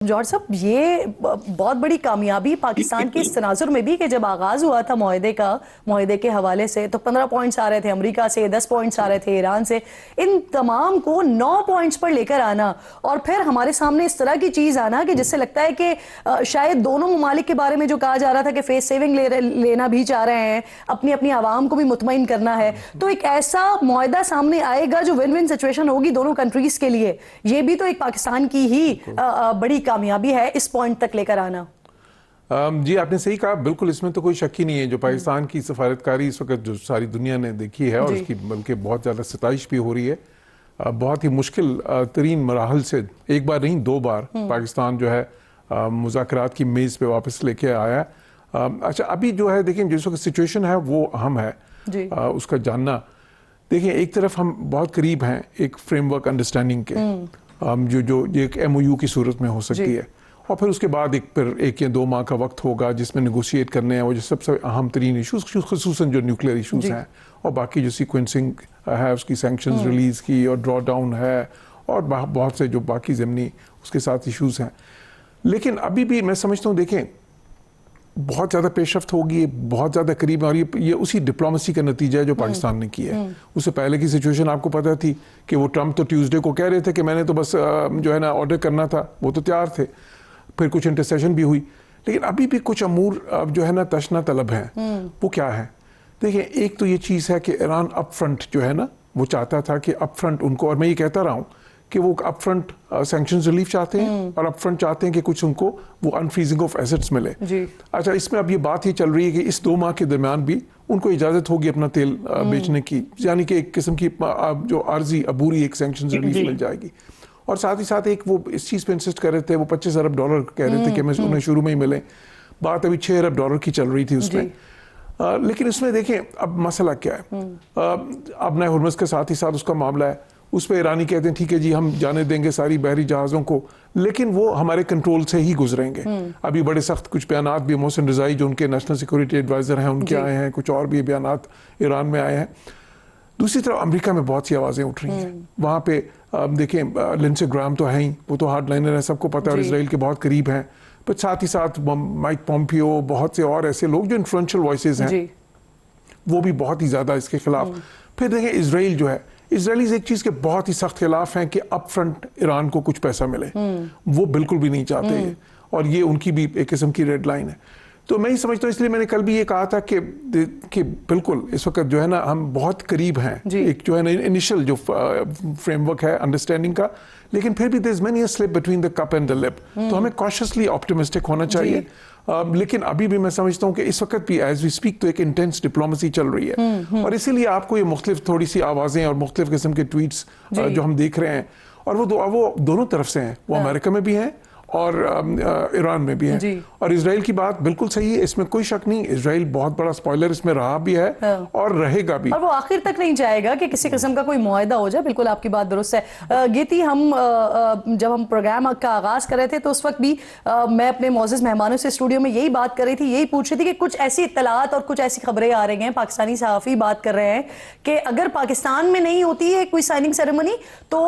جوہر صاحب، یہ بہت بڑی کامیابی پاکستان کے اس تناظر میں بھی کہ جب آغاز ہوا تھا معاہدے کے حوالے سے تو 15 پوائنٹس آ رہے تھے امریکہ سے، 10 پوائنٹس آ رہے تھے ایران سے، ان تمام کو 9 پوائنٹس پر لے کر آنا اور پھر ہمارے سامنے اس طرح کی چیز آنا کہ جس سے لگتا ہے کہ شاید دونوں ممالک کے بارے میں جو کہا جا رہا تھا کہ فیس سیونگ لینا بھی چاہ رہے ہیں، اپنی عوام کو بھی مطمئن کرنا ہے، تو ایک ایسا معاہدہ سامنے آئے گا جو ون ون سچویشن ہوگی دونوں کنٹریز کے لیے. یہ بھی تو ایک پاکستان کی ہی بڑی کامیابی ہے اس پوائنٹ تک لے کر آنا. جی آپ نے صحیح کہا، بالکل اس میں تو کوئی شک ہی نہیں ہے. جو پاکستان کی سفارتکاری اس وقت جو ساری دنیا نے دیکھی ہے اور اس کی بلکہ بہت زیادہ ستائش بھی ہو رہی ہے. بہت ہی مشکل ترین مراحل سے ایک بار نہیں 2 بار پاکستان جو ہے مذاکرات کی میز پہ واپس لے کے آیا. اچھا ابھی جو ہے دیکھیں جس وقت سچویشن ہے وہ اہم ہے اس کا جاننا. دیکھیں ایک طرف ہم بہت قریب ہیں ایک فریم ورک انڈرسٹینڈنگ کے جو ایک MOU کی صورت میں ہو سکتی ہے، اور پھر اس کے بعد ایک یا 2 ماہ کا وقت ہوگا جس میں نیگوشیٹ کرنے ہیں وہ جو سب سے اہم ترین ایشوز، خصوصاً جو نیوکلیئر ایشوز ہیں اور باقی جو سیکوینسنگ ہے اس کی سینکشنز ریلیز کی اور ڈرا ڈاؤن ہے اور بہت سے جو باقی ضمنی اس کے ساتھ ایشوز ہیں. لیکن ابھی بھی میں سمجھتا ہوں دیکھیں بہت زیادہ پیش رفت ہوگی، بہت زیادہ قریب ہے، اور یہ اسی ڈپلومیسی کا نتیجہ ہے جو پاکستان نے کیا ہے. اس سے پہلے کی سچویشن آپ کو پتہ تھی کہ وہ ٹرمپ تو ٹیوزڈے کو کہہ رہے تھے کہ میں نے تو بس جو ہے نا آرڈر کرنا تھا، وہ تو تیار تھے، پھر کچھ انٹرسیشن بھی ہوئی، لیکن ابھی بھی کچھ امور جو ہے نا تشنا طلب ہیں. وہ کیا ہے؟ دیکھیں ایک تو یہ چیز ہے کہ ایران اپ فرنٹ جو ہے نا وہ چاہتا تھا کہ اپ فرنٹ ان کو، اور میں یہ کہتا رہا ہوں کہ وہ اپ فرنٹ سینکشنز ریلیف چاہتے ہیں اور اپ فرنٹ چاہتے ہیں کہ کچھ ان کو وہ انفریزنگ آف ایسٹس ملے. اچھا اس میں اب یہ بات ہی چل رہی ہے کہ اس 2 ماہ کے درمیان بھی ان کو اجازت ہوگی اپنا تیل بیچنے کی، یعنی کہ ایک قسم کی جو عارضی عبوری ایک سینکشنز ریلیف مل جائے گی. اور ساتھ ہی ساتھ ایک وہ اس چیز پہ انسسٹ کر رہے تھے، وہ $25 ارب کہہ رہے تھے کہ انہیں شروع میں ہی ملیں. بات ابھی $6 ارب کی چل رہی تھی اس میں. لیکن اس میں دیکھیں اب مسئلہ کیا ہے، اب نئے ہرمز کے ساتھ ہی ساتھ اس کا معاملہ ہے. اس پہ ایرانی کہتے ہیں ٹھیک ہے جی ہم جانے دیں گے ساری بحری جہازوں کو، لیکن وہ ہمارے کنٹرول سے ہی گزریں گے. ابھی بڑے سخت کچھ بیانات بھی محسن رضائی جو ان کے نیشنل سیکورٹی ایڈوائزر ہیں ان کے آئے ہیں، کچھ اور بھی بیانات ایران میں آئے ہیں. دوسری طرف امریکہ میں بہت سی آوازیں اٹھ رہی ہیں. وہاں پہ دیکھیں لنسے گرام تو ہیں ہی، وہ تو ہارڈ لائنر ہیں، سب کو پتہ ہے، اور اسرائیل کے بہت قریب ہیں. پر ساتھ ہی ساتھ مائک پومپیو، بہت سے اور ایسے لوگ جو انفلوئنشل وائسز ہیں وہ بھی بہت ہی زیادہ اس کے خلاف. پھر دیکھیں اسرائیل جو ہے، اسرائیلیز ایک چیز کے بہت ہی سخت خلاف ہیں کہ اپ فرنٹ ایران کو کچھ پیسہ ملے، وہ بالکل بھی نہیں چاہتے، اور یہ ان کی بھی ایک قسم کی ریڈ لائن ہے. تو میں ہی سمجھتا ہوں، اس لیے میں نے کل بھی یہ کہا تھا کہ بالکل اس وقت جو ہے نا ہم بہت قریب ہیں ایک جو ہے نا انیشل جو فریم ورک ہے انڈرسٹینڈنگ کا، لیکن پھر بھی there's many a slip between the cup and the lip. تو ہمیں cautiously optimistic ہونا چاہیے. لیکن ابھی بھی میں سمجھتا ہوں کہ اس وقت بھی ایز وی اسپیک تو ایک انٹینس ڈپلومیسی چل رہی ہے، اور اسی لیے آپ کو یہ مختلف تھوڑی سی آوازیں اور مختلف قسم کے ٹویٹس جو ہم دیکھ رہے ہیں، اور وہ دونوں طرف سے ہیں، وہ امریکہ میں بھی ہیں اور ایران میں بھی ہیں. اور اسرائیل کی بات بالکل صحیح ہے، اس میں کوئی شک نہیں، اسرائیل بہت بڑا سپوائلر اس میں رہا بھی ہے اور رہے گا بھی، اور وہ آخر تک نہیں جائے گا کہ کسی قسم کا کوئی معاہدہ ہو جائے. بالکل آپ کی بات درست ہے. گیتی، جب ہم پروگرام کا آغاز کر رہے تھے تو اس وقت بھی میں اپنے معزز مہمانوں سے اسٹوڈیو میں یہی بات کر رہی تھی، یہی پوچھ رہی تھی کہ کچھ ایسی اطلاعات اور کچھ ایسی خبریں آ رہی ہیں، پاکستانی صحافی بات کر رہے ہیں کہ اگر پاکستان میں نہیں ہوتی ہے کوئی سائننگ سیریمنی تو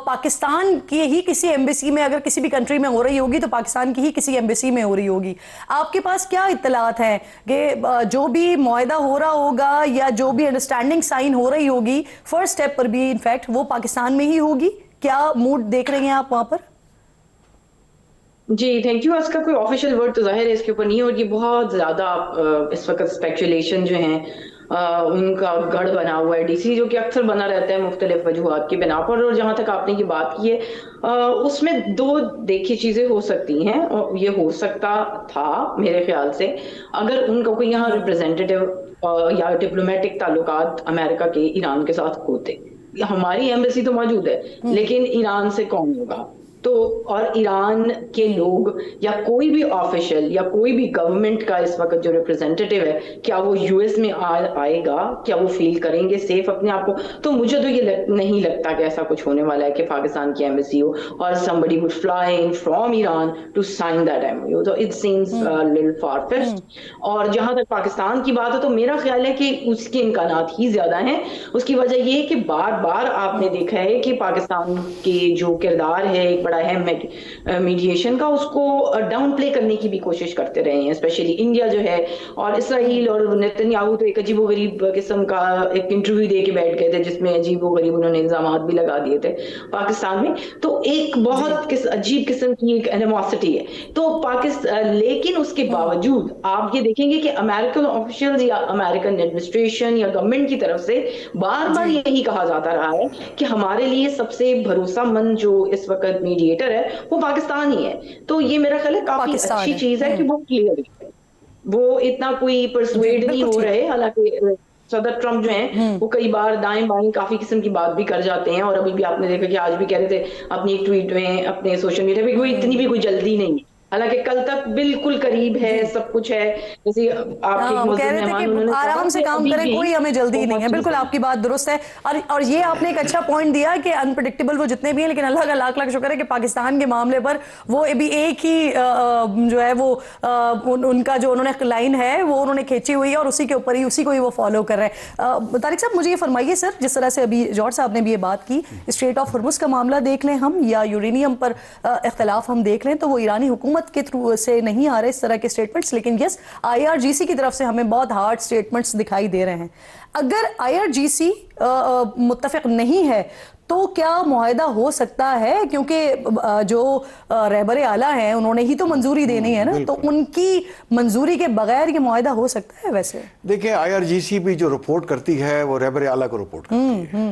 پاکستان کی ہی کسی ایمبیسی میں، اگر کسی بھی کنٹری میں ہو رہی ہوگی تو پاکستان کی ہی کسی ایمبیسی میں ہو رہی ہوگی. آپ کے پاس کیا اطلاعات ہیں کہ جو بھی معاہدہ ہو رہا ہوگا یا جو بھی انڈرسٹینڈنگ سائن ہو رہی ہوگی فرسٹ سٹیپ پر بھی انفیکٹ وہ پاکستان میں ہی ہوگی؟ کیا موڈ دیکھ رہے ہیں آپ وہاں پر؟ جی تھینک یو. اس کا کوئی آفیشیل ورڈ تو ظاہر ہے اس کے اوپر نہیں، اور یہ بہت زیادہ اس وقت اسپیکولیشن جو ہیں ان کا گڑھ بنا ہوا ہے DC، جو کہ اکثر بنا رہتا ہے مختلف وجوہات کی بنا پر. اور جہاں تک آپ نے یہ بات کی ہے اس میں 2 دیکھی چیزیں ہو سکتی ہیں. یہ ہو سکتا تھا میرے خیال سے اگر ان کا کوئی یہاں ریپرزینٹیو یا ڈپلومیٹک تعلقات امریکہ کے ایران کے ساتھ ہوتے. ہماری ایمبیسی تو موجود ہے لیکن ایران سے کون ہوگا؟ تو اور ایران کے لوگ یا کوئی بھی آفیشل یا کوئی بھی گورنمنٹ کا اس وقت جو ریپرزینٹیو ہے، کیا وہ US میں آئے گا؟ کیا وہ فیل کریں گے سیف اپنے آپ کو؟ تو مجھے تو یہ نہیں لگتا کہ ایسا کچھ ہونے والا ہے کہ پاکستان کی ایمبیسی ہو اور somebody would fly in from Iran to sign that MOU. So it seems a little far-fetched. اور جہاں تک پاکستان کی بات ہے تو میرا خیال ہے کہ اس کے امکانات ہی زیادہ ہیں. اس کی وجہ یہ ہے کہ بار بار آپ نے دیکھا ہے کہ پاکستان کے جو کردار ہے ایک بڑا بڑا اہم ہے میڈیشن کا, اس کو ڈاؤن پلے کرنے کی بھی کوشش کرتے رہے ہیں, اسپیشلی انڈیا جو ہے, اور اسرائیل اور نیتنیاہو تو ایک عجیب و غریب قسم کا ایک انٹرویو دے کے بیٹھ گئے تھے جس میں عجیب و غریب انہوں نے الزامات بھی لگا دیے تھے پاکستان میں. تو ایک بہت عجیب قسم کی ایک اینیموسٹی ہے تو پاکستان, لیکن اس کے باوجود آپ یہ دیکھیں گے کہ امریکن آفیشلز یا امریکن ایڈمنسٹریشن یا گورنمنٹ کی طرف سے بار بار یہی کہا جاتا رہا ہے کہ ہمارے لیے سب سے بھروسہ مند جو اس وقت میڈیٹر ہے وہ پاکستان ہی ہے. تو یہ میرا خیال ہے کافی اچھی چیز ہے کہ وہ کلیئر ہے, وہ اتنا کوئی پرسویڈ نہیں ہو رہے. حالانکہ صدر ٹرمپ جو ہیں وہ کئی بار دائیں بائیں کافی قسم کی بات بھی کر جاتے ہیں, اور ابھی بھی آپ نے دیکھا کہ آج بھی کہہ رہے تھے اپنی ایک ٹویٹ میں اپنے سوشل میڈیا پہ کوئی اتنی بھی کوئی جلدی نہیں ہے, حالانکہ کل تک بالکل قریب ہے, سب کچھ ہے. جیسے آپ کے کہہ رہے تھے کہ آرام سے کام کریں, کوئی ہمیں جلدی نہیں ہے. بالکل آپ کی بات درست ہے, اور یہ آپ نے ایک اچھا پوائنٹ دیا کہ انپریڈکٹیبل وہ جتنے بھی ہیں, لیکن اللہ کا لاکھ لاکھ شکر ہے کہ پاکستان کے معاملے پر وہ ابھی ایک ہی جو ہے وہ ان کا جو انہوں نے لائن ہے وہ انہوں نے کھینچی ہوئی ہے, اور اسی کے اوپر ہی اسی کو ہی وہ فالو کر رہے ہیں. طارق صاحب مجھے یہ فرمائیے سر, جس طرح سے ابھی جارج صاحب نے بھی یہ بات کی, اسٹریٹ آف ہرمز کا معاملہ دیکھ لیں ہم یا یورینیم پر اختلاف ہم دیکھ لیں, تو وہ ایرانی حکومت کے تھرو سے نہیں آ رہے اس طرح کے سٹیٹمنٹس, لیکن یس IRGC کی طرف سے ہمیں بہت ہارڈ سٹیٹمنٹس دکھائی دے رہے ہیں. اگر IRGC متفق نہیں ہے تو کیا معاہدہ ہو سکتا ہے, کیونکہ جو رہبر اعلیٰ ہیں انہوں نے ہی تو منظوری دینی ہے نا, تو ان کی منظوری کے بغیر یہ معاہدہ ہو سکتا ہے؟ ویسے دیکھیں IRGC بھی جو رپورٹ کرتی ہے وہ رہبر اعلیٰ کو رپورٹ کرتی ہے,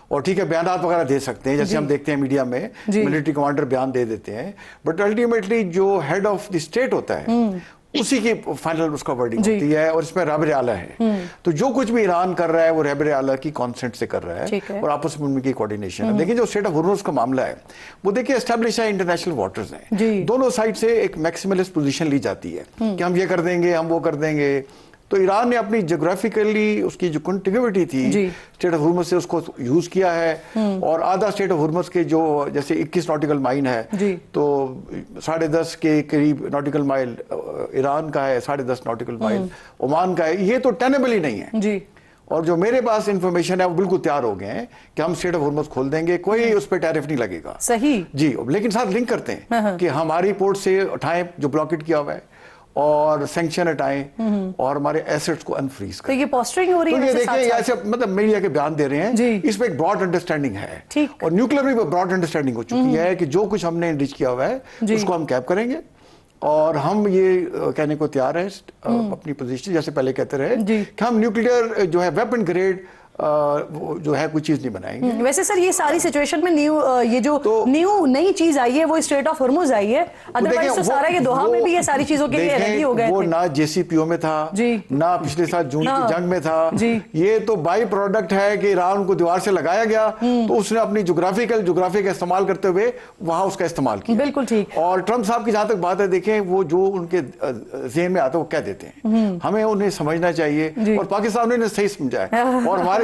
اور ٹھیک ہے بیانات وغیرہ دے سکتے ہیں, جیسے ہم دیکھتے ہیں میڈیا میں ملٹری کمانڈر بیان دے دیتے ہیں, بٹ الٹیمیٹلی جو ہیڈ آف دی اسٹیٹ ہوتا ہے اسی کی فائنل اس کا ورڈنگ ہوتی ہے, اور اس میں رہبر اعلیٰ ہے. تو جو کچھ بھی ایران کر رہا ہے وہ رہبر اعلیٰ کی کانسنٹ سے کر رہا ہے, اور آپس میں ان کی کوارڈینیشن ہے. دیکھیں جو اسٹیٹ آف ہرمز کا معاملہ ہے وہ دیکھیں اسٹیبلش ہے, انٹرنیشنل واٹرز ہیں, دونوں سائڈ سے ایک میکسیملسٹ پوزیشن لی جاتی ہے کہ ہم یہ کر دیں گے, ہم وہ کر دیں گے. تو ایران نے اپنی جغرافیکلی اس کی جو کنٹیگوٹی تھی اسٹیٹ آف ہرمز سے اس کو یوز کیا ہے, اور آدھا اسٹیٹ آف ہرمز کے جو جیسے 21 ناٹیکل مائل ہے تو 10.5 کے قریب ناٹیکل مائل ایران کا ہے, 10.5 ناٹیکل مائل عمان کا ہے. یہ تو ٹینیبل ہی نہیں ہے, اور جو میرے پاس انفارمیشن ہے وہ بالکل تیار ہو گئے ہیں کہ ہم اسٹیٹ آف ہرمز کھول دیں گے, کوئی اس پہ ٹیرف نہیں لگے گا. صحیح جی, لیکن ساتھ لنک کرتے ہیں کہ ہماری پورٹ سے اٹھائیں جو بلاکٹ کیا ہوا ہے, اور سینکشن ہٹائیں, اور ہمارے ایسٹس کو انفریز کریں. تو یہ پوسٹرنگ ہو رہی ہے, یہ دیکھیں ایسے مطلب میڈیا کے بیان دے رہے ہیں, اس پہ ایک براڈ انڈرسٹینڈنگ ہے, اور نیوکلیر میں براڈ انڈرسٹینڈنگ ہو چکی ہے کہ جو کچھ ہم نے انریچ کیا ہوا ہے اس کو ہم کیپ کریں گے, اور ہم یہ کہنے کو تیار ہیں اپنی پوزیشن جیسے پہلے کہتے رہے کہ ہم نیوکلیر جو ہے ویپن گریڈ جو ہے کوئی چیز نہیں بنائیں گے. ویسے سر یہ ساری سچویشن میں یہ جو نئی چیز آئی ہے وہ اسٹریٹ آف ہرمز آئی ہے, ادروائز تو سارا یہ دوحہ میں بھی یہ ساری چیزوں کے لیے ریڈی ہو گئے تھے. وہ نہ JCPO میں تھا, نہ پچھلے سال جون کی جنگ میں تھا, یہ تو بائی پروڈکٹ ہے کہ ایران کو دیوار سے لگایا گیا تو اس نے اپنی جغرافی کا استعمال کرتے ہوئے وہاں اس کا استعمال کیا. بالکل ٹھیک. اور ٹرمپ صاحب کی جہاں تک بات ہے, دیکھیں وہ جو ان کے ذہن میں آتا ہے وہ کہہ دیتے ہیں, ہمیں انہیں سمجھنا چاہیے, اور پاکستان نے صحیح سمجھا ہے, اور ہمارے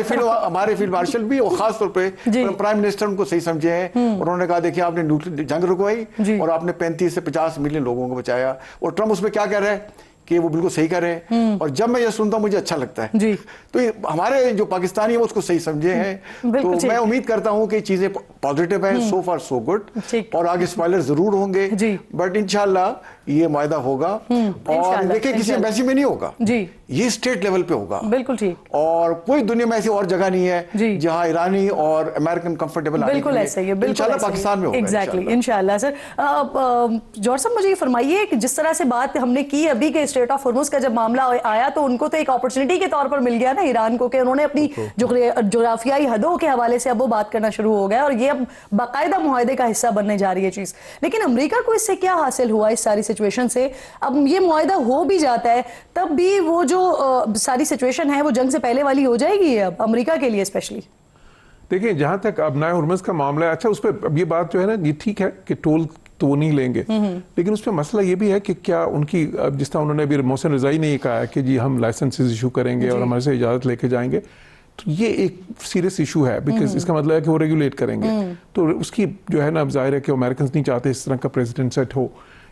فیلڈ مارشل بھی, اور خاص طور پہ پرائم منسٹر ان کو صحیح سمجھے ہیں, اور انہوں نے کہا دیکھیں آپ نے جنگ رکوائی اور آپ نے 35 سے 50 ملین لوگوں کو بچایا. اور ٹرمپ اس میں کیا کہہ رہے ہیں کہ وہ بالکل صحیح کر رہے ہیں, اور جب میں یہ سنتا ہوں مجھے اچھا لگتا ہے. تو ہمارے جو پاکستانی ہیں وہ اس کو صحیح سمجھے ہیں, تو میں امید کرتا ہوں کہ چیزیں پازیٹیو ہیں, سو فار سو گڈ, اور آگے اسپوائلر ضرور ہوں گے, بٹ انشاءاللہ یہ معاہدہ ہوگا. اور دیکھیں کسی ایمبیسی میں نہیں ہوگا, یہ اسٹیٹ لیول پہ ہوگا. بالکل ٹھیک. اور کوئی دنیا میں ایسی اور جگہ نہیں ہے جہاں ایرانی اور امریکن کمفرٹیبل آنے کے لیے, انشاءاللہ پاکستان میں ہوگا. ایگزیکٹلی انشاءاللہ. سر جارج صاحب مجھے یہ فرمائیے کہ جس طرح سے بات ہم نے کی ابھی کہ اسٹریٹ آف ہرمز کا جب معاملہ آیا تو ان کو تو ایک اپرچونٹی کے طور پر مل گیا نا ایران کو, کہ انہوں نے اپنی جغرافیائی حدوں کے حوالے سے اب وہ بات کرنا شروع ہو گیا, اور یہ اب باقاعدہ معاہدے کا حصہ بننے جا رہی ہے چیز. لیکن امریکہ کو اس سے کیا حاصل ہوا اس ساری سچویشن سے؟ اب یہ معاہدہ ہو بھی جاتا ہے تب بھی وہ جو ساری سچویشن ہے وہ جنگ سے پہلے والی ہو جائے گی اب امریکہ کے لیے اسپیشلی. دیکھیں جہاں تک ابنائے ہرمز کا معاملہ ہے, اچھا اس پہ اب یہ بات جو ہے نا یہ ٹھیک ہے کہ ٹول تو وہ نہیں لیں گے, لیکن اس پہ مسئلہ یہ بھی ہے کہ کیا ان کی, جس طرح انہوں نے ابھی محسن رضائی نے یہ کہا ہے کہ جی ہم لائسنسز ایشو کریں گے اور ہمارے سے اجازت لے کے جائیں گے, تو یہ ایک سیریس ایشو ہے, بیکاز اس کا مطلب ہے کہ وہ ریگولیٹ کریں گے. تو اس کی جو ہے نا ظاہر ہے کہ امریکنز نہیں چاہتے اس طرح کا پریزیڈنٹ سیٹ ہو,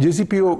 JCPO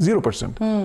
0%